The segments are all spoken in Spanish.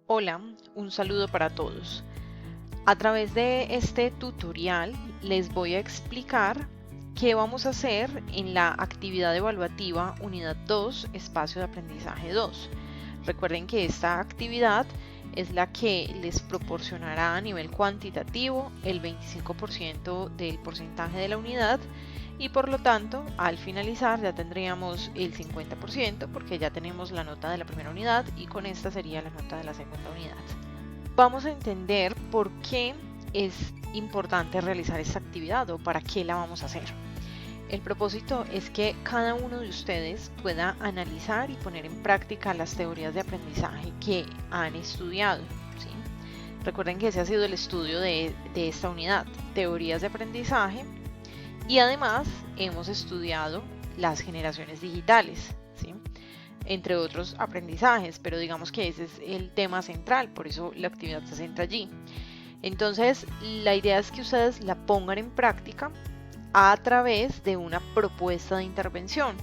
Hola, un saludo para todos. A través de este tutorial les voy a explicar qué vamos a hacer en la actividad evaluativa Unidad 2, Espacio de Aprendizaje 2. Recuerden que esta actividad es la que les proporcionará a nivel cuantitativo el 25% del porcentaje de la unidad y por lo tanto al finalizar ya tendríamos el 50% porque ya tenemos la nota de la primera unidad y con esta sería la nota de la segunda unidad. Vamos a entender por qué es importante realizar esta actividad o para qué la vamos a hacer. El propósito es que cada uno de ustedes pueda analizar y poner en práctica las teorías de aprendizaje que han estudiado, ¿sí? Recuerden que ese ha sido el estudio de esta unidad, teorías de aprendizaje, y además hemos estudiado las generaciones digitales, ¿sí? Entre otros aprendizajes, pero digamos que ese es el tema central, por eso la actividad se centra allí. Entonces, la idea es que ustedes la pongan en práctica a través de una propuesta de intervención.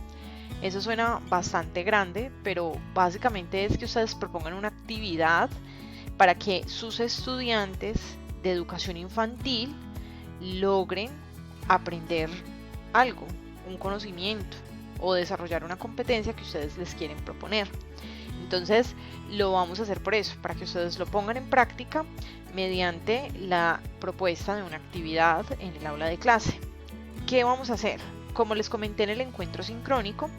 Eso suena bastante grande, pero básicamente es que ustedes propongan una actividad para que sus estudiantes de educación infantil logren aprender algo, un conocimiento o desarrollar una competencia que ustedes les quieren proponer. Entonces lo vamos a hacer por eso, para que ustedes lo pongan en práctica mediante la propuesta de una actividad en el aula de clase. ¿Qué vamos a hacer? Como les comenté en el encuentro sincrónico,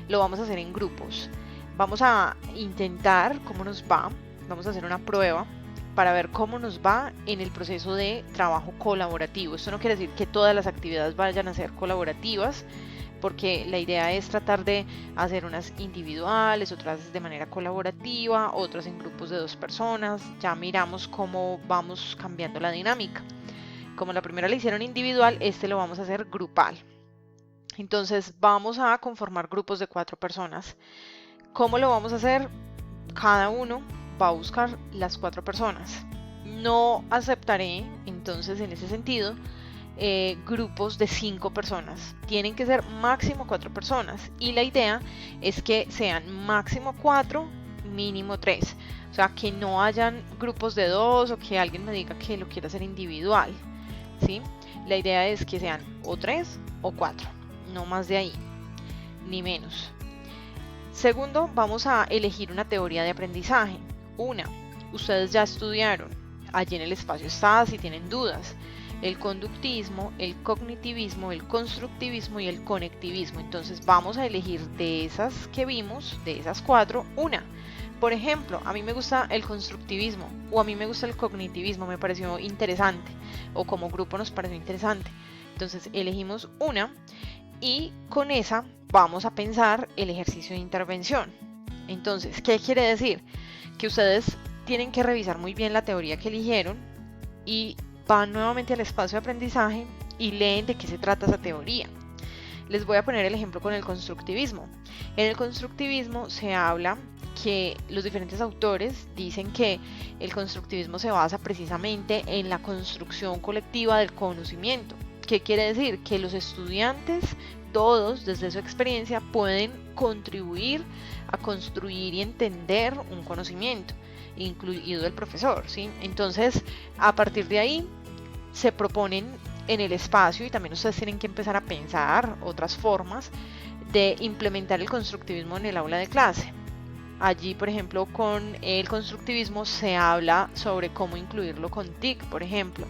lo vamos a hacer en grupos. Vamos a intentar cómo nos va, vamos a hacer una prueba para ver cómo nos va en el proceso de trabajo colaborativo. Esto no quiere decir que todas las actividades vayan a ser colaborativas, porque la idea es tratar de hacer unas individuales, otras de manera colaborativa, otras en grupos de 2 personas. Ya miramos cómo vamos cambiando la dinámica. Como la primera la hicieron individual, este lo vamos a hacer grupal. Entonces vamos a conformar grupos de 4 personas. ¿Cómo lo vamos a hacer? Cada uno va a buscar las 4 personas. No aceptaré, entonces, en ese sentido, grupos de 5 personas. Tienen que ser máximo 4 personas. Y la idea es que sean máximo 4, mínimo 3. O sea, que no hayan grupos de 2 o que alguien me diga que lo quiera hacer individual, ¿sí? La idea es que sean o 3 o 4. No más de ahí, ni menos. Segundo, vamos a elegir una teoría de aprendizaje. Ustedes ya estudiaron, allí en el espacio está si tienen dudas, el conductismo, el cognitivismo, el constructivismo y el conectivismo. Entonces vamos a elegir de esas que vimos, de esas 4, una. Por ejemplo, a mí me gusta el constructivismo o a mí me gusta el cognitivismo, me pareció interesante, o como grupo nos pareció interesante. Entonces elegimos una y con esa vamos a pensar el ejercicio de intervención. Entonces, ¿qué quiere decir? Que ustedes tienen que revisar muy bien la teoría que eligieron y van nuevamente al espacio de aprendizaje y leen de qué se trata esa teoría. Les voy a poner el ejemplo con el constructivismo. En el constructivismo se habla que los diferentes autores dicen que el constructivismo se basa precisamente en la construcción colectiva del conocimiento. ¿Qué quiere decir? Que los estudiantes, todos desde su experiencia, pueden contribuir a construir y entender un conocimiento, incluido el profesor, ¿sí? Entonces, a partir de ahí, se proponen en el espacio, y también ustedes tienen que empezar a pensar otras formas de implementar el constructivismo en el aula de clase. Allí, por ejemplo, con el constructivismo se habla sobre cómo incluirlo con TIC, por ejemplo.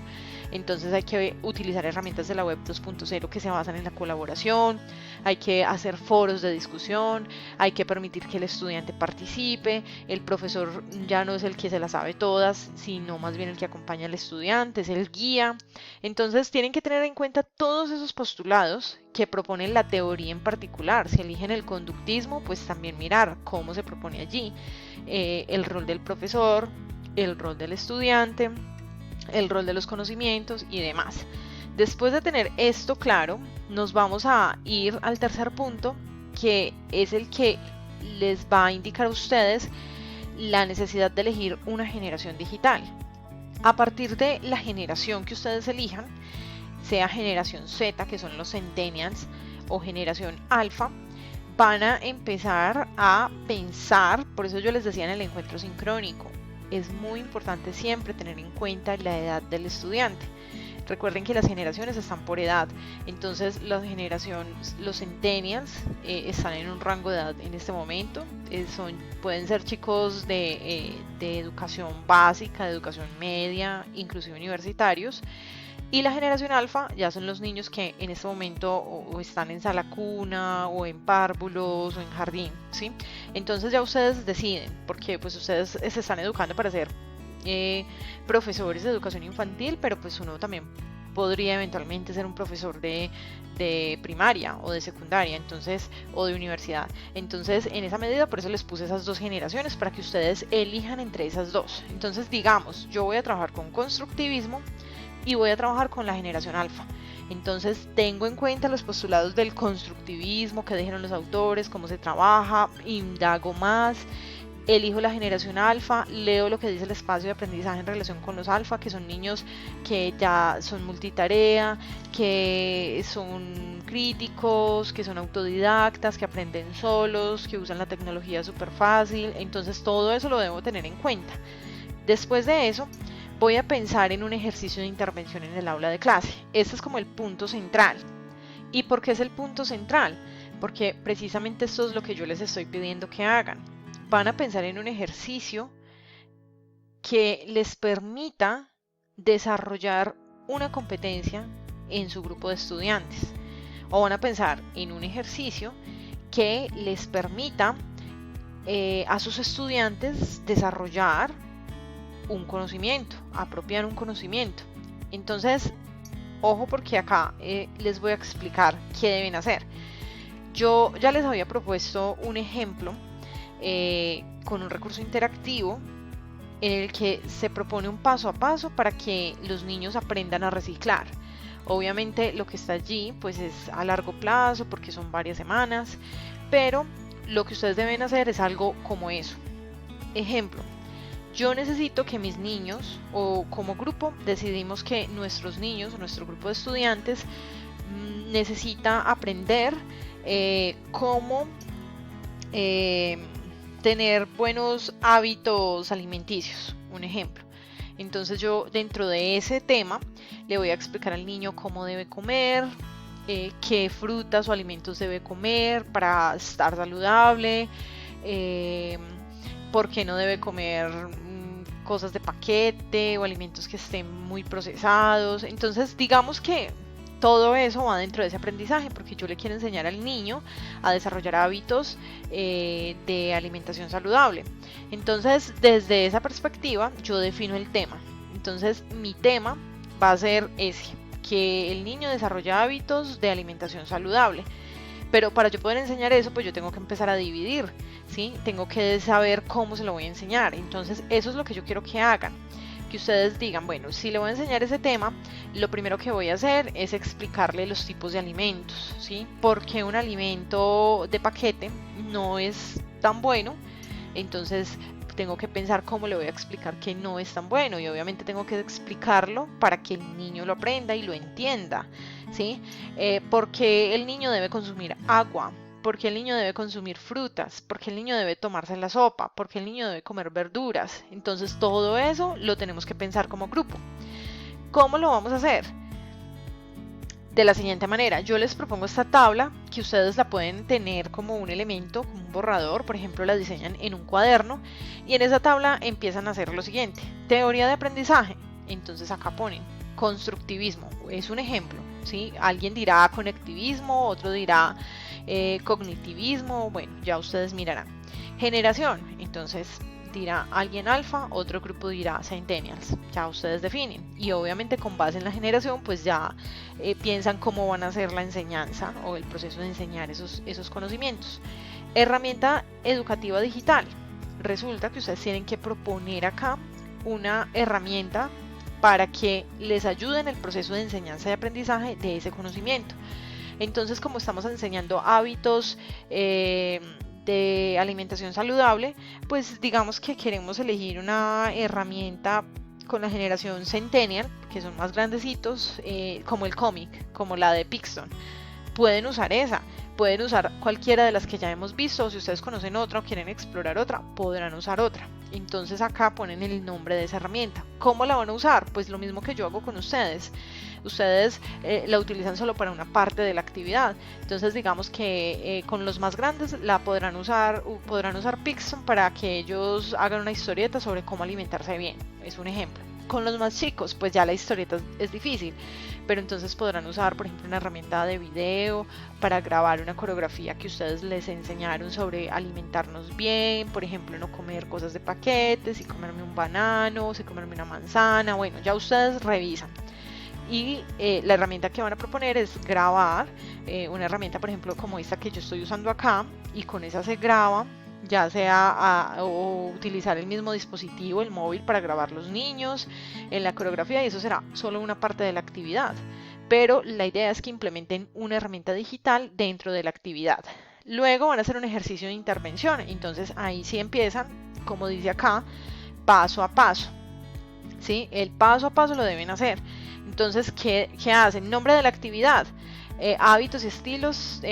Entonces hay que utilizar herramientas de la web 2.0 que se basan en la colaboración, hay que hacer foros de discusión, hay que permitir que el estudiante participe, el profesor ya no es el que se las sabe todas, sino más bien el que acompaña al estudiante, es el guía. Entonces tienen que tener en cuenta todos esos postulados que proponen la teoría en particular. Si eligen el conductismo, pues también mirar cómo se propone allí el rol del profesor, el rol del estudiante, el rol de los conocimientos y demás. Después de tener esto claro, nos vamos a ir al tercer punto, que es el que les va a indicar a ustedes la necesidad de elegir una generación digital. A partir de la generación que ustedes elijan, sea generación Z, que son los centennials, o generación alfa, van a empezar a pensar, por eso yo les decía en el encuentro sincrónico, es muy importante siempre tener en cuenta la edad del estudiante. Recuerden que las generaciones están por edad, entonces la generación, los centennials están en un rango de edad en este momento, pueden ser chicos de educación básica, de educación media, inclusive universitarios, y la generación alfa ya son los niños que en este momento o están en sala cuna o en párvulos o en jardín, ¿sí? Entonces ya ustedes deciden, porque pues ustedes se están educando para ser profesores de educación infantil, pero pues uno también podría eventualmente ser un profesor de primaria o de secundaria, entonces, o de universidad. Entonces, en esa medida, por eso les puse esas dos generaciones para que ustedes elijan entre esas dos. Entonces, digamos, yo voy a trabajar con constructivismo y voy a trabajar con la generación alfa. Entonces tengo en cuenta los postulados del constructivismo que dijeron los autores, cómo se trabaja, indago más, elijo la generación alfa, leo lo que dice el espacio de aprendizaje en relación con los alfa, que son niños que ya son multitarea, que son críticos, que son autodidactas, que aprenden solos, que usan la tecnología súper fácil. Entonces todo eso lo debo tener en cuenta. Después de eso, voy a pensar en un ejercicio de intervención en el aula de clase. Este es como el punto central. ¿Y por qué es el punto central? Porque precisamente esto es lo que yo les estoy pidiendo que hagan. Van a pensar en un ejercicio que les permita desarrollar una competencia en su grupo de estudiantes. O van a pensar en un ejercicio que les permita a sus estudiantes desarrollar un conocimiento, apropiar un conocimiento. Entonces, ojo, porque acá les voy a explicar qué deben hacer. Yo ya les había propuesto un ejemplo con un recurso interactivo en el que se propone un paso a paso para que los niños aprendan a reciclar. Obviamente lo que está allí pues es a largo plazo porque son varias semanas, pero lo que ustedes deben hacer es algo como eso. Ejemplo, yo necesito que mis niños, o como grupo decidimos que nuestros niños, nuestro grupo de estudiantes, necesita aprender cómo tener buenos hábitos alimenticios, un ejemplo. Entonces yo dentro de ese tema le voy a explicar al niño cómo debe comer, qué frutas o alimentos debe comer para estar saludable, por qué no debe comer cosas de paquete o alimentos que estén muy procesados. Entonces digamos que todo eso va dentro de ese aprendizaje porque yo le quiero enseñar al niño a desarrollar hábitos de alimentación saludable. Entonces desde esa perspectiva yo defino el tema. Entonces mi tema va a ser ese, que el niño desarrolle hábitos de alimentación saludable. Pero para yo poder enseñar eso, pues yo tengo que empezar a dividir, ¿sí? Tengo que saber cómo se lo voy a enseñar. Entonces, eso es lo que yo quiero que hagan. Que ustedes digan, bueno, si le voy a enseñar ese tema, lo primero que voy a hacer es explicarle los tipos de alimentos, ¿sí? Porque un alimento de paquete no es tan bueno, entonces tengo que pensar cómo le voy a explicar que no es tan bueno y obviamente tengo que explicarlo para que el niño lo aprenda y lo entienda, ¿sí? Porque el niño debe consumir agua, porque el niño debe consumir frutas, porque el niño debe tomarse la sopa, porque el niño debe comer verduras. Entonces todo eso lo tenemos que pensar como grupo. ¿Cómo lo vamos a hacer? De la siguiente manera, yo les propongo esta tabla que ustedes la pueden tener como un elemento, como un borrador, por ejemplo la diseñan en un cuaderno y en esa tabla empiezan a hacer lo siguiente: teoría de aprendizaje, entonces acá ponen constructivismo, es un ejemplo, ¿sí? Alguien dirá conectivismo, otro dirá cognitivismo, bueno, ya ustedes mirarán. Generación, entonces dirá alguien alfa, otro grupo dirá centennials, ya ustedes definen y obviamente con base en la generación pues ya piensan cómo van a hacer la enseñanza o el proceso de enseñar esos conocimientos. Herramienta educativa digital, resulta que ustedes tienen que proponer acá una herramienta para que les ayude en el proceso de enseñanza y aprendizaje de ese conocimiento. Entonces, como estamos enseñando hábitos de alimentación saludable, pues digamos que queremos elegir una herramienta con la generación Centennial, que son más grandecitos, como el cómic, como la de Pixton. Pueden usar esa, pueden usar cualquiera de las que ya hemos visto, o si ustedes conocen otra o quieren explorar otra, podrán usar otra. Entonces acá ponen el nombre de esa herramienta. ¿Cómo la van a usar? Pues lo mismo que yo hago con ustedes. Ustedes la utilizan solo para una parte de la actividad. Entonces digamos que con los más grandes la podrán usar Pixton para que ellos hagan una historieta sobre cómo alimentarse bien. Es un ejemplo. Con los más chicos, pues ya la historieta es difícil, pero entonces podrán usar, por ejemplo, una herramienta de video para grabar una coreografía que ustedes les enseñaron sobre alimentarnos bien, por ejemplo, no comer cosas de paquetes, si comerme un banano, si comerme una manzana, bueno, ya ustedes revisan. Y la herramienta que van a proponer es grabar, una herramienta, por ejemplo, como esta que yo estoy usando acá, y con esa se graba, ya sea o utilizar el mismo dispositivo, el móvil, para grabar los niños en la coreografía, y eso será solo una parte de la actividad. Pero la idea es que implementen una herramienta digital dentro de la actividad. Luego van a hacer un ejercicio de intervención, entonces ahí sí empiezan, como dice acá, paso a paso. ¿Sí? El paso a paso lo deben hacer. Entonces, ¿qué hacen? Nombre de la actividad. Hábitos y estilos,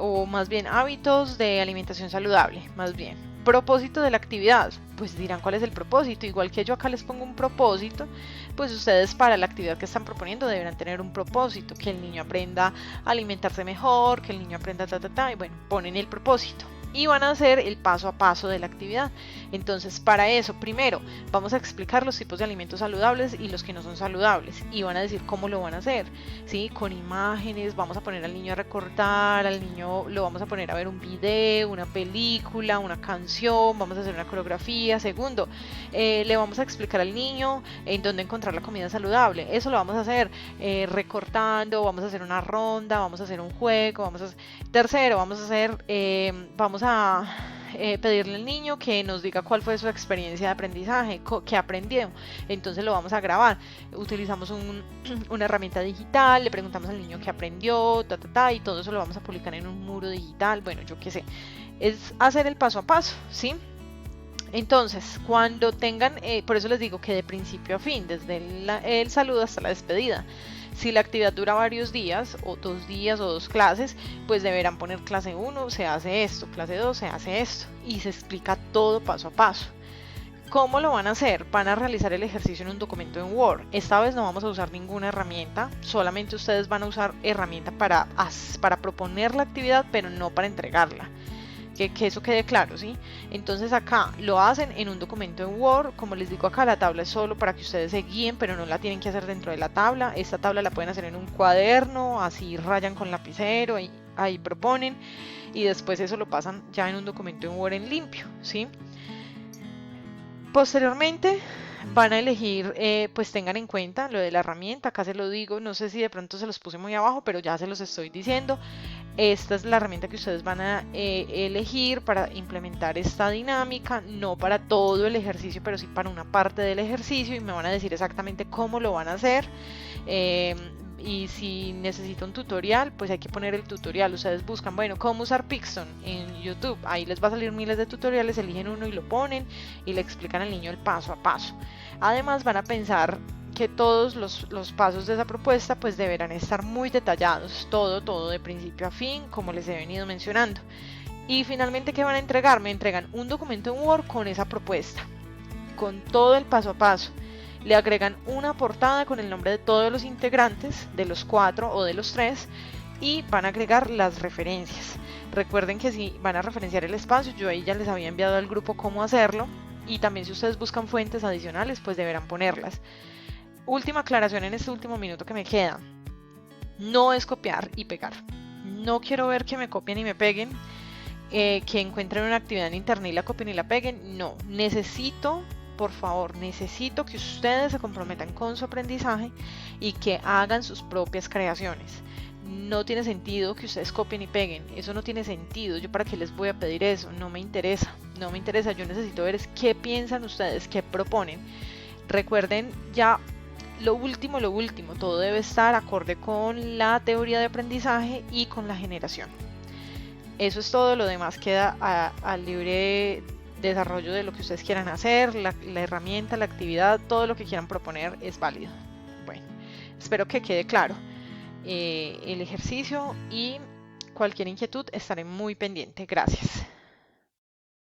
o más bien hábitos de alimentación saludable, más bien. Propósito de la actividad, pues dirán cuál es el propósito. Igual que yo acá les pongo un propósito, pues ustedes para la actividad que están proponiendo deberán tener un propósito, que el niño aprenda a alimentarse mejor, que el niño aprenda y bueno, ponen el propósito. Y van a hacer el paso a paso de la actividad. Entonces, para eso, primero vamos a explicar los tipos de alimentos saludables y los que no son saludables, y van a decir cómo lo van a hacer, ¿sí? Con imágenes, vamos a poner al niño a recortar, al niño lo vamos a poner a ver un video, una película, una canción, vamos a hacer una coreografía. Segundo, le vamos a explicar al niño en dónde encontrar la comida saludable. Eso lo vamos a hacer recortando, vamos a hacer una ronda, vamos a hacer un juego, tercero, vamos a pedirle al niño que nos diga cuál fue su experiencia de aprendizaje, qué aprendió. Entonces lo vamos a grabar. Utilizamos una herramienta digital, le preguntamos al niño qué aprendió, y todo eso lo vamos a publicar en un muro digital. Bueno, yo qué sé. Es hacer el paso a paso, ¿sí? Entonces, cuando tengan, por eso les digo que de principio a fin, desde el saludo hasta la despedida. Si la actividad dura varios días, o 2 días o 2 clases, pues deberán poner clase 1, se hace esto, clase 2, se hace esto, y se explica todo paso a paso. ¿Cómo lo van a hacer? Van a realizar el ejercicio en un documento en Word. Esta vez no vamos a usar ninguna herramienta, solamente ustedes van a usar herramienta para proponer la actividad, pero no para entregarla. Que eso quede claro, ¿sí? Entonces acá lo hacen en un documento en Word. Como les digo, acá la tabla es solo para que ustedes se guíen, pero no la tienen que hacer dentro de la tabla. Esta tabla la pueden hacer en un cuaderno, así rayan con lapicero, y ahí proponen, y después eso lo pasan ya en un documento en Word en limpio, ¿sí? Posteriormente van a elegir, pues tengan en cuenta lo de la herramienta. Acá se lo digo, no sé si de pronto se los puse muy abajo, pero ya se los estoy diciendo. Esta es la herramienta que ustedes van a elegir para implementar esta dinámica, no para todo el ejercicio, pero sí para una parte del ejercicio, y me van a decir exactamente cómo lo van a hacer. Y si necesita un tutorial, pues hay que poner el tutorial. Ustedes buscan, bueno, cómo usar Pixton en YouTube, ahí les va a salir miles de tutoriales, eligen uno y lo ponen y le explican al niño el paso a paso. Además van a pensar que todos los pasos de esa propuesta pues deberán estar muy detallados, todo de principio a fin, como les he venido mencionando. Y finalmente, ¿qué van a entregar? Me entregan un documento en Word con esa propuesta, con todo el paso a paso. Le agregan una portada con el nombre de todos los integrantes, de los 4 o de los 3, y van a agregar las referencias. Recuerden que si van a referenciar el espacio, yo ahí ya les había enviado al grupo cómo hacerlo, y también si ustedes buscan fuentes adicionales, pues deberán ponerlas. Última aclaración en este último minuto que me queda: no es copiar y pegar. No quiero ver que me copien y me peguen, que encuentren una actividad en internet y la copien y la peguen. No, por favor, necesito que ustedes se comprometan con su aprendizaje y que hagan sus propias creaciones. No tiene sentido que ustedes copien y peguen, eso no tiene sentido. Yo para qué les voy a pedir eso, no me interesa. Yo necesito ver qué piensan ustedes, qué proponen. Recuerden ya lo último, todo debe estar acorde con la teoría de aprendizaje y con la generación. Eso es todo, lo demás queda al libre desarrollo de lo que ustedes quieran hacer, la herramienta, la actividad, todo lo que quieran proponer es válido. Bueno, espero que quede claro el ejercicio, y cualquier inquietud estaré muy pendiente. Gracias.